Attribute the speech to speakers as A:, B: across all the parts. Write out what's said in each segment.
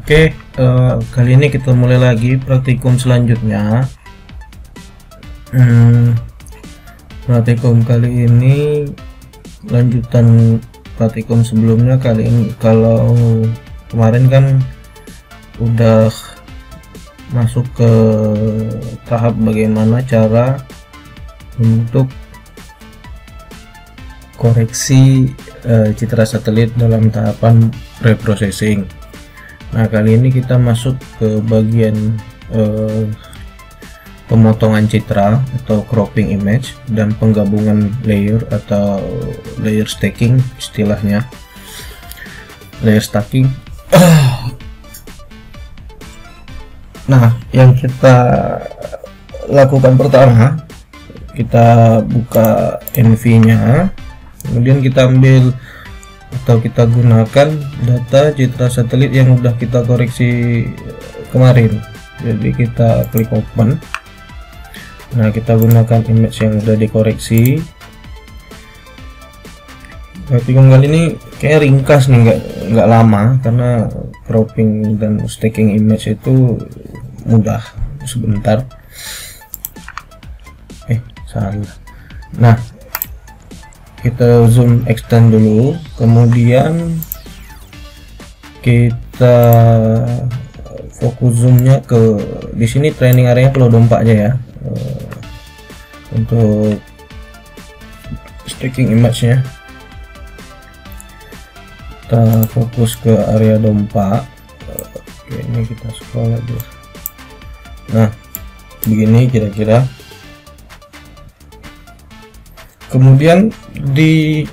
A: Oke, kali ini kita mulai lagi praktikum selanjutnya. Praktikum kali ini lanjutan praktikum sebelumnya. Kali ini, kalau kemarin kan udah masuk ke tahap bagaimana cara untuk koreksi citra satelit dalam tahapan preprocessing. Nah, kali ini kita masuk ke bagian pemotongan citra atau cropping image dan penggabungan layer atau layer stacking, istilahnya layer stacking. Nah, yang kita lakukan pertama, kita buka NV nya, kemudian kita ambil atau kita gunakan data citra satelit yang udah kita koreksi kemarin. Jadi kita klik open. Nah, kita gunakan image yang udah dikoreksi. Praktikum kali ini kayak ringkas nih, nggak lama, karena cropping dan stacking image itu mudah, sebentar. Salah. Nah, kita zoom extend dulu, kemudian kita fokus zoomnya ke di sini, training area Pulau Dompa aja ya. Untuk stacking image-nya kita fokus ke area Dompa. Oke, ini kita scroll aja. Nah, begini kira-kira. Kemudian di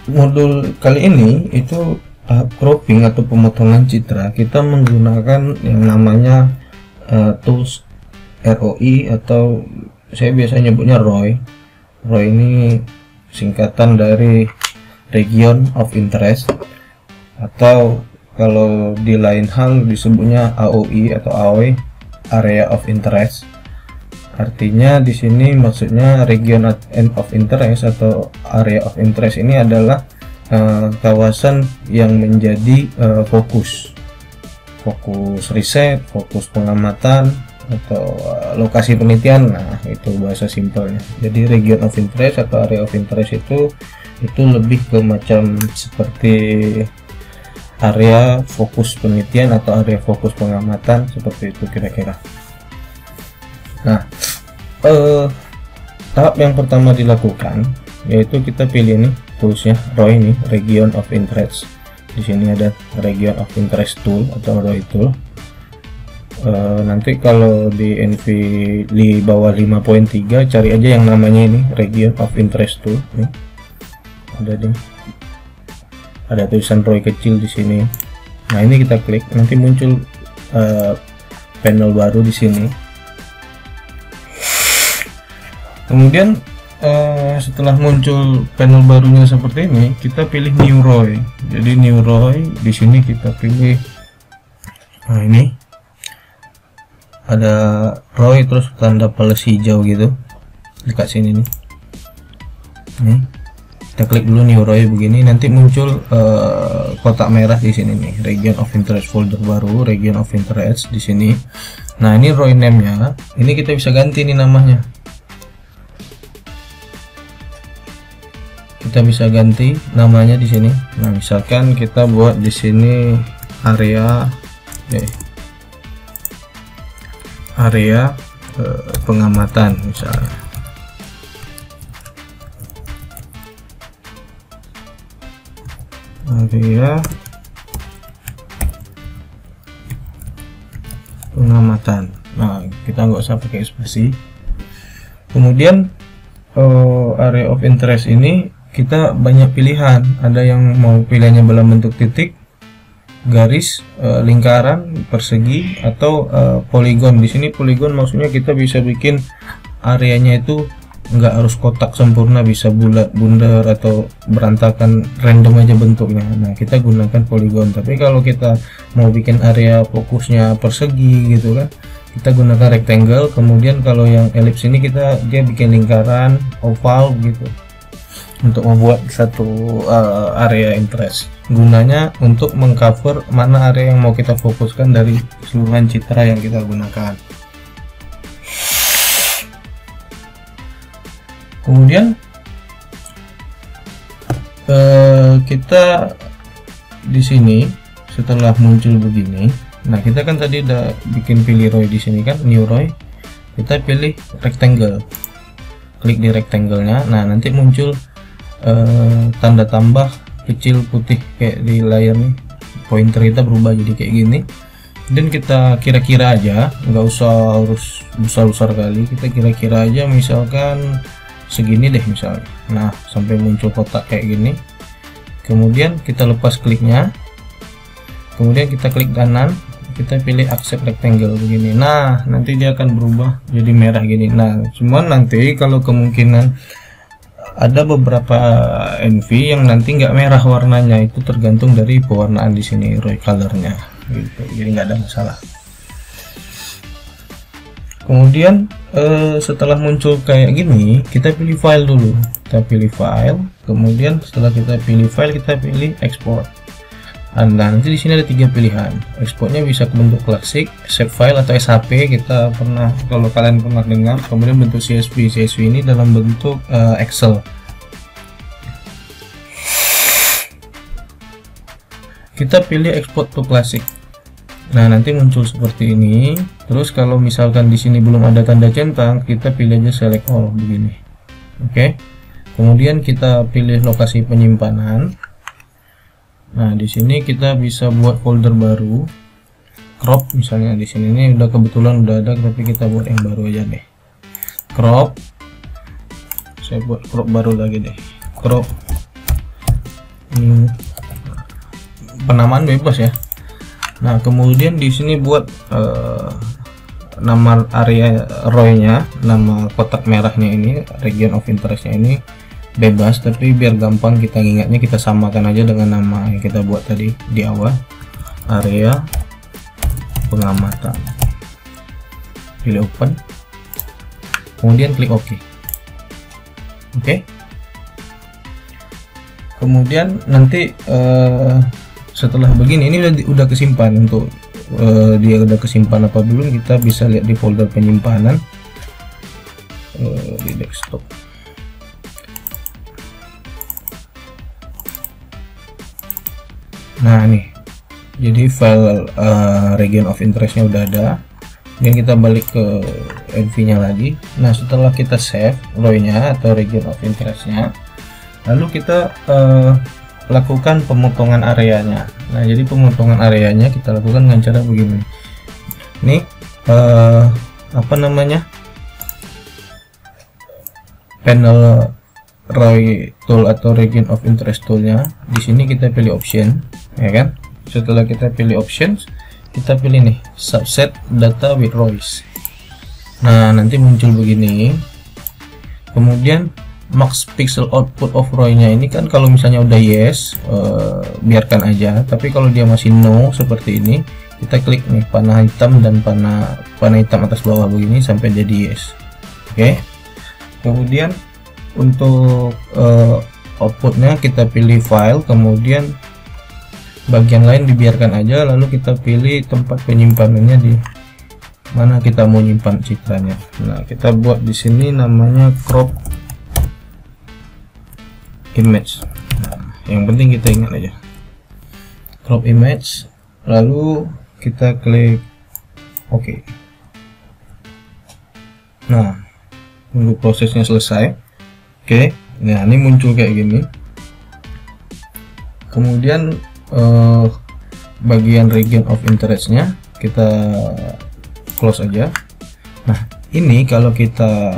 A: modul kali ini itu tahap cropping atau pemotongan citra, kita menggunakan yang namanya tools ROI, atau saya biasa nyebutnya ROI. ROI ini singkatan dari Region of Interest, atau kalau di lain hal disebutnya AOI atau AOI, Area of Interest. Artinya di sini maksudnya region of interest atau area of interest ini adalah kawasan yang menjadi fokus riset, fokus pengamatan, atau lokasi penelitian. Nah, itu bahasa simpelnya. Jadi region of interest atau area of interest itu lebih ke macam seperti area fokus penelitian atau area fokus pengamatan, seperti itu kira-kira. Nah, tahap yang pertama dilakukan yaitu kita pilih nih toolsnya ROI ini, Region of Interest. Di sini ada Region of Interest tool atau ROI tool. Nanti kalau di NV di bawah 5.3 cari aja yang namanya ini Region of Interest tool. Nih, ada tulisan ROI kecil di sini. Nah, ini kita klik, nanti muncul panel baru di sini. Kemudian setelah muncul panel barunya seperti ini, kita pilih New ROI. Jadi New ROI di sini kita pilih. Nah, ini ada ROI terus tanda plus hijau gitu dekat sini nih. Nih, kita klik dulu New ROI begini, nanti muncul kotak merah di sini nih, Region of Interest folder baru, Region of Interest di sini. Nah, ini ROI name-nya. Ini kita bisa ganti nih namanya. Kita bisa ganti namanya di sini. Nah, misalkan kita buat di sini area pengamatan misalnya. Area pengamatan. Nah, kita nggak usah pakai spasi. Kemudian area of interest ini kita banyak pilihan. Ada yang mau pilihannya dalam bentuk titik, garis, lingkaran, persegi, atau poligon. Di sini poligon maksudnya kita bisa bikin areanya itu nggak harus kotak sempurna, bisa bulat, bundar, atau berantakan, random aja bentuknya. Nah, kita gunakan poligon. Tapi kalau kita mau bikin area fokusnya persegi gitu kan, kita gunakan rectangle. Kemudian kalau yang ellipse ini dia bikin lingkaran, oval gitu, untuk membuat satu area interest. gunanya untuk mengcover mana area yang mau kita fokuskan dari keseluruhan citra yang kita gunakan. Kemudian kita di sini setelah muncul begini, nah kita kan tadi udah bikin pilih row di sini kan, new row, kita pilih rectangle, klik di rectangle-nya. Nah nanti muncul tanda tambah kecil putih kayak di layar nih, pointer kita berubah jadi kayak gini. Dan kita kira-kira aja, nggak usah harus besar-besar kali, kita kira-kira aja misalkan segini deh misalnya. Nah sampai muncul kotak kayak gini, kemudian kita lepas kliknya, kemudian kita klik kanan, kita pilih accept rectangle begini. Nah nanti dia akan berubah jadi merah gini. Nah cuman nanti kalau kemungkinan ada beberapa NV yang nanti nggak merah warnanya, itu tergantung dari pewarnaan di sini, row colornya gitu, jadi nggak ada masalah. Kemudian setelah muncul kayak gini, kita pilih file dulu, kita pilih file, kemudian setelah kita pilih file, kita pilih export. Nah nanti di sini ada 3 pilihan, exportnya bisa ke bentuk klasik, save file atau SHP. Kita pernah, kalau kalian pernah dengar, kemudian bentuk CSV ini dalam bentuk Excel. Kita pilih export to classic. Nah nanti muncul seperti ini. Terus kalau misalkan di sini belum ada tanda centang, kita pilih aja select all begini. Oke. Kemudian kita pilih lokasi penyimpanan. Nah di sini kita bisa buat folder baru, crop misalnya. Di sini ini udah kebetulan udah ada, tapi kita buat yang baru aja deh, crop. Saya buat crop baru lagi deh, crop. Penamaan bebas ya. Nah kemudian di sini buat nama area row-nya, nama kotak merahnya ini, region of interest-nya ini bebas, tapi biar gampang kita ingatnya, kita samakan aja dengan nama yang kita buat tadi di awal, area pengamatan. Pilih open, kemudian klik OK. Oke. Kemudian nanti setelah begini, ini udah kesimpan. Untuk dia udah kesimpan apa belum, kita bisa lihat di folder penyimpanan di desktop. Nah nih, jadi file region of interest-nya udah ada. Dan kita balik ke NV nya lagi. Nah setelah kita save row-nya atau region of interest-nya, lalu kita lakukan pemotongan areanya. Nah jadi pemotongan areanya kita lakukan dengan cara begini. Nih apa namanya, panel row tool atau region of interest toolnya. Di sini kita pilih option, ya kan. Setelah kita pilih options, kita pilih nih subset data with rows. Nah nanti muncul begini. Kemudian max pixel output of row-nya ini kan, kalau misalnya udah yes, biarkan aja. Tapi kalau dia masih no seperti ini, kita klik nih panah hitam dan panah hitam atas bawah begini sampai jadi yes. Oke. Kemudian untuk outputnya kita pilih file, kemudian bagian lain dibiarkan aja, lalu kita pilih tempat penyimpanannya di mana kita mau nyimpan citranya. Nah kita buat di sini namanya crop image. Nah, yang penting kita ingat aja crop image, lalu kita klik OK. Nah tunggu prosesnya selesai. Oke. Nah ini muncul kayak gini. Kemudian bagian region of interest-nya kita close aja. Nah ini kalau kita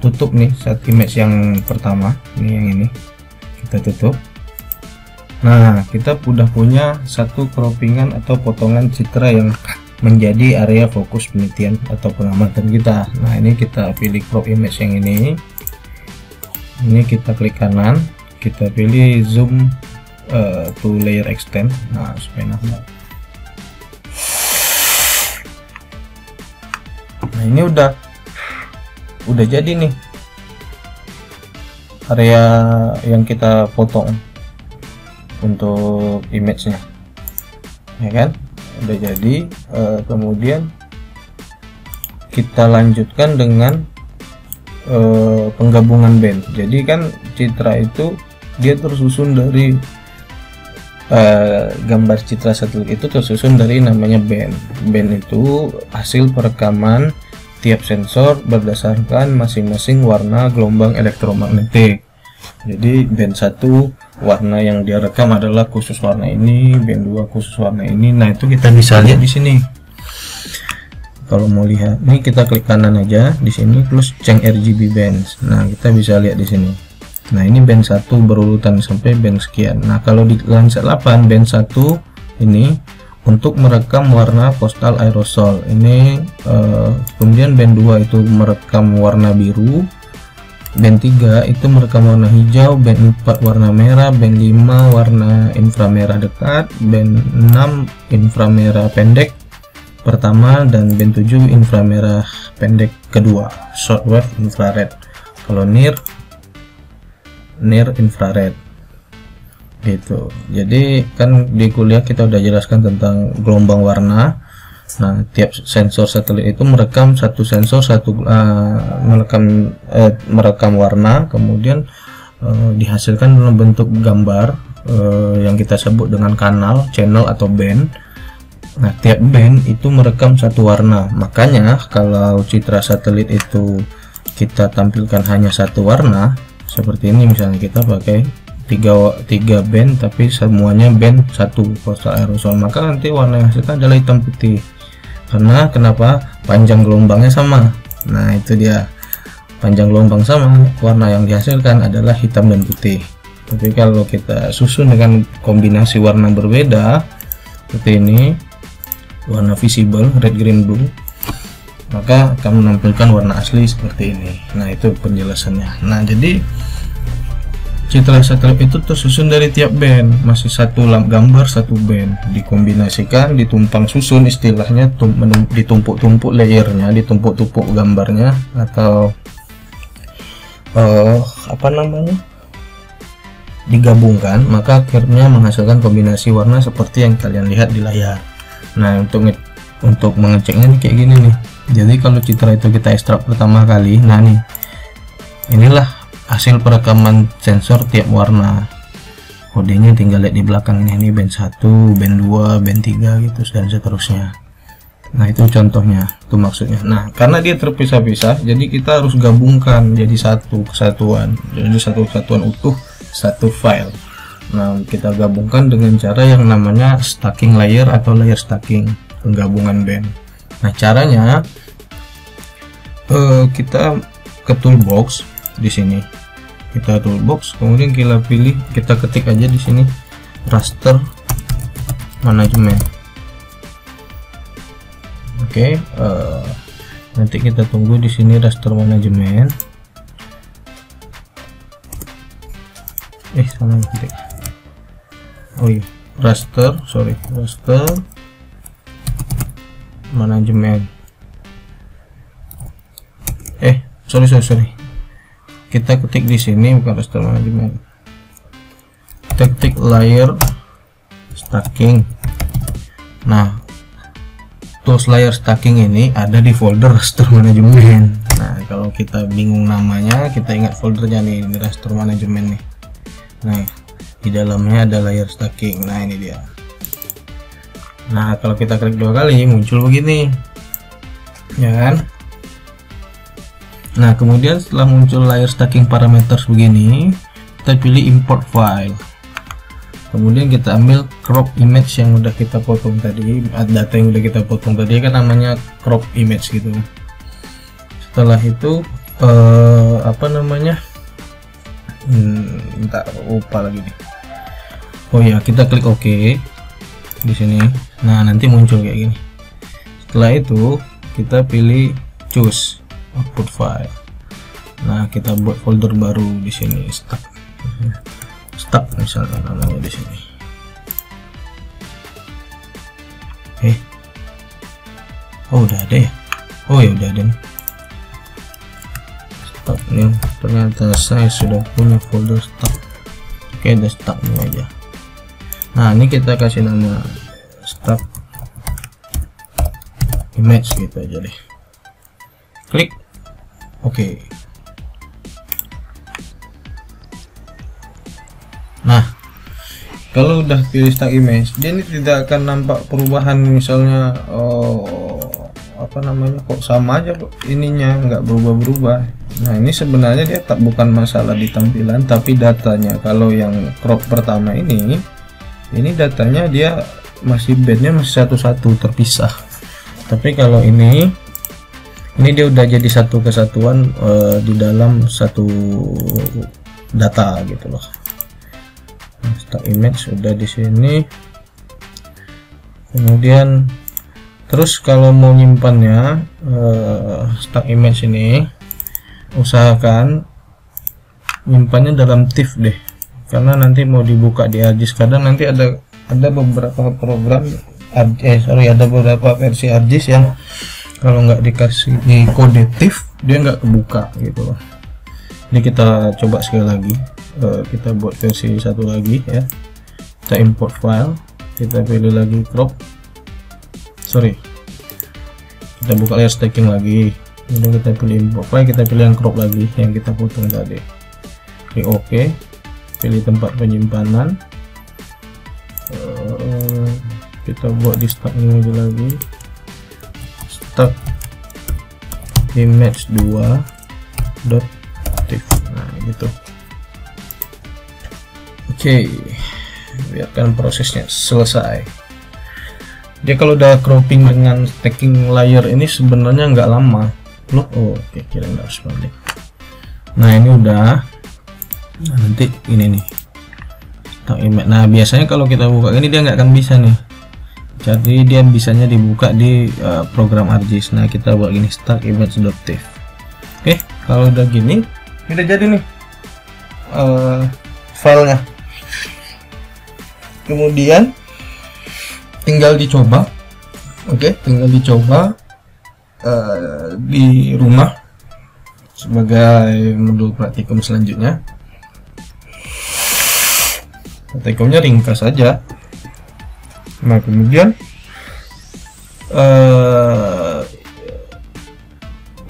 A: tutup nih saat image yang pertama, ini yang ini kita tutup. Nah kita udah punya satu croppingan atau potongan citra yang menjadi area fokus penelitian atau pengamatan kita. Nah ini kita pilih crop image yang ini kita klik kanan, kita pilih zoom to layer extend. Nah supaya nambah. Nah ini udah jadi nih area yang kita potong. untuk image-nya, ya kan, udah jadi. Kemudian kita lanjutkan dengan penggabungan band. Jadi kan citra itu dia tersusun dari gambar citra satelit itu tersusun dari namanya band. Band itu hasil perekaman tiap sensor berdasarkan masing-masing warna gelombang elektromagnetik. Jadi band 1 warna yang dia rekam adalah khusus warna ini, band 2 khusus warna ini. Nah, itu kita bisa lihat di sini. Kalau mau lihat, nih kita klik kanan aja di sini, terus change RGB bands. Nah, kita bisa lihat di sini. Nah, ini band 1 berurutan sampai band sekian. Nah, kalau di Landsat 8 band 1 ini untuk merekam warna postal aerosol. Ini kemudian band 2 itu merekam warna biru. Band 3 itu merekam warna hijau, band 4 warna merah, band 5 warna inframerah dekat, band 6 inframerah pendek pertama, dan band 7 inframerah pendek kedua, short wave infrared. Kalau near infrared gitu. Jadi kan di kuliah kita udah jelaskan tentang gelombang warna. Nah, tiap sensor satelit itu merekam satu sensor merekam warna, kemudian dihasilkan dalam bentuk gambar yang kita sebut dengan kanal, channel atau band. Nah, tiap band itu merekam satu warna. Makanya kalau citra satelit itu kita tampilkan hanya satu warna, seperti ini misalnya, kita pakai tiga band tapi semuanya band 1 postal aerosol, maka nanti warna yang hasilkan adalah hitam putih. Karena kenapa? Panjang gelombangnya sama. Nah, itu dia, panjang gelombang sama, warna yang dihasilkan adalah hitam dan putih. Tapi kalau kita susun dengan kombinasi warna berbeda seperti ini, warna visible red, green, blue, maka akan menampilkan warna asli seperti ini. Nah, itu penjelasannya. Nah, jadi citra satelit itu tersusun dari tiap band, masih satu gambar satu band, dikombinasikan, ditumpang susun, istilahnya ditumpuk-tumpuk layernya, ditumpuk-tumpuk gambarnya, atau apa namanya, digabungkan, maka akhirnya menghasilkan kombinasi warna seperti yang kalian lihat di layar. Nah, untuk mengeceknya kayak gini nih. Jadi kalau citra itu kita ekstrak pertama kali, nah nih, inilah hasil perekaman sensor tiap warna. Kodenya tinggal lihat di belakang ini band 1, band 2, band 3 gitu, dan seterusnya. Nah, itu contohnya, itu maksudnya. Nah, karena dia terpisah-pisah, jadi kita harus gabungkan jadi satu kesatuan, jadi satu kesatuan utuh, satu file. Nah, kita gabungkan dengan cara yang namanya stacking layer atau layer stacking, penggabungan band. Nah, caranya kita ke toolbox di sini. Kita toolbox, kemudian kita pilih, kita ketik aja di sini raster management. Oke, nanti kita tunggu di sini raster management. Sama ketik. Oh iya, raster manajemen. Sorry. Kita ketik di sini bukan raster manajemen. Kita ketik layer stacking. Nah, tools layer stacking ini ada di folder raster manajemen. Nah, kalau kita bingung namanya, kita ingat foldernya nih, ini raster manajemen nih. Nah, di dalamnya ada layer stacking. Nah, ini dia. Nah, kalau kita klik 2 kali muncul begini, ya kan? Nah, kemudian setelah muncul layer stacking parameters begini, kita pilih import file. Kemudian kita ambil crop image yang udah kita potong tadi, data yang udah kita potong tadi kan namanya crop image gitu. Setelah itu apa namanya? Minta lupa lagi nih. Oh ya, kita klik OK di sini. Nah, nanti muncul kayak gini. Setelah itu kita pilih choose output file. Nah, kita buat folder baru di sini, stack misalkan namanya di sini. Oh, udah ada ya? Oh ya, udah ada nih. Stack nih, ternyata saya sudah punya folder stack. Oke, ada stack ini aja. Nah, ini kita kasih nama stock image gitu aja deh. Klik oke. Nah, kalau udah pilih stock image, dia ini tidak akan nampak perubahan, misalnya apa namanya, kok sama aja kok ininya, nggak berubah-berubah. Nah, ini sebenarnya dia bukan masalah di tampilan, tapi datanya. Kalau yang crop pertama ini datanya dia masih bednya masih satu-satu terpisah. Tapi kalau ini dia udah jadi satu kesatuan di dalam satu data gitu loh. Nah, stock image sudah di sini. Kemudian terus kalau mau nyimpannya stock image ini, usahakan nyimpannya dalam TIFF deh, karena nanti mau dibuka di ArcGIS. Kadang nanti ada beberapa program ada beberapa versi ArcGIS yang kalau nggak dikasih di kode TIFF dia nggak kebuka gitu loh. Ini kita coba sekali lagi, kita buat versi satu lagi ya. Kita import file, kita pilih lagi crop, kita buka layer stacking lagi, kemudian kita pilih import file, kita pilih yang crop lagi yang kita potong tadi. Klik OK, pilih tempat penyimpanan, kita buat di stock image lagi, stock image 2.tiff. Nah gitu. Oke, biarkan prosesnya selesai. Dia kalau udah cropping dengan stacking layer ini sebenarnya nggak lama loh. Oke, kira nggak harus balik. Nah ini udah. Nah, nanti ini nih stock image. Nah biasanya kalau kita buka ini dia nggak akan bisa nih, jadi dia bisanya dibuka di program ArcGIS. Nah kita buat gini, stock image.tiff. Oke, kalau udah gini udah jadi nih filenya. Kemudian tinggal dicoba. Oke, tinggal dicoba di rumah sebagai modul praktikum selanjutnya. Praktikumnya ringkas saja. Nah kemudian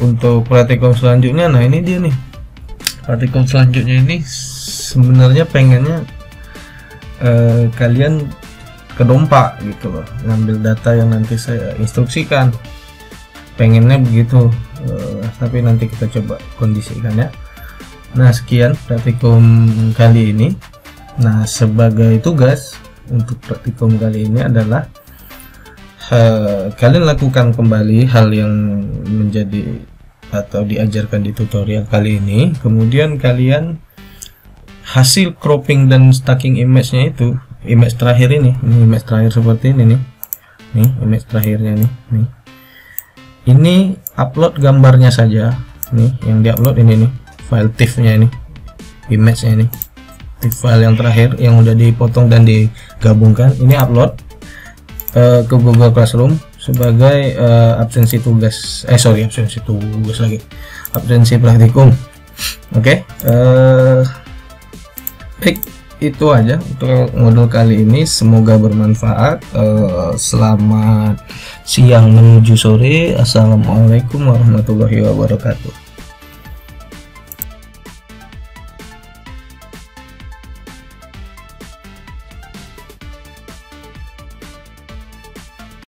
A: untuk praktikum selanjutnya, nah ini dia nih praktikum selanjutnya ini sebenarnya pengennya kalian kedompak gitu loh, ngambil data yang nanti saya instruksikan, pengennya begitu. Tapi nanti kita coba kondisikan ya. Nah sekian praktikum kali ini. Nah sebagai tugas untuk praktikum kali ini adalah kalian lakukan kembali hal yang menjadi atau diajarkan di tutorial kali ini. Kemudian kalian hasil cropping dan stacking image-nya itu, image terakhir ini image terakhir seperti ini nih image terakhirnya nih. Ini upload gambarnya saja nih, yang diupload ini nih file TIFF-nya ini, image-nya ini, TIFF file yang terakhir yang udah dipotong dan digabungkan. Ini upload ke Google Classroom sebagai absensi praktikum. Oke, baik, itu aja untuk modul kali ini. Semoga bermanfaat. Selamat siang menuju sore. Assalamualaikum warahmatullahi wabarakatuh.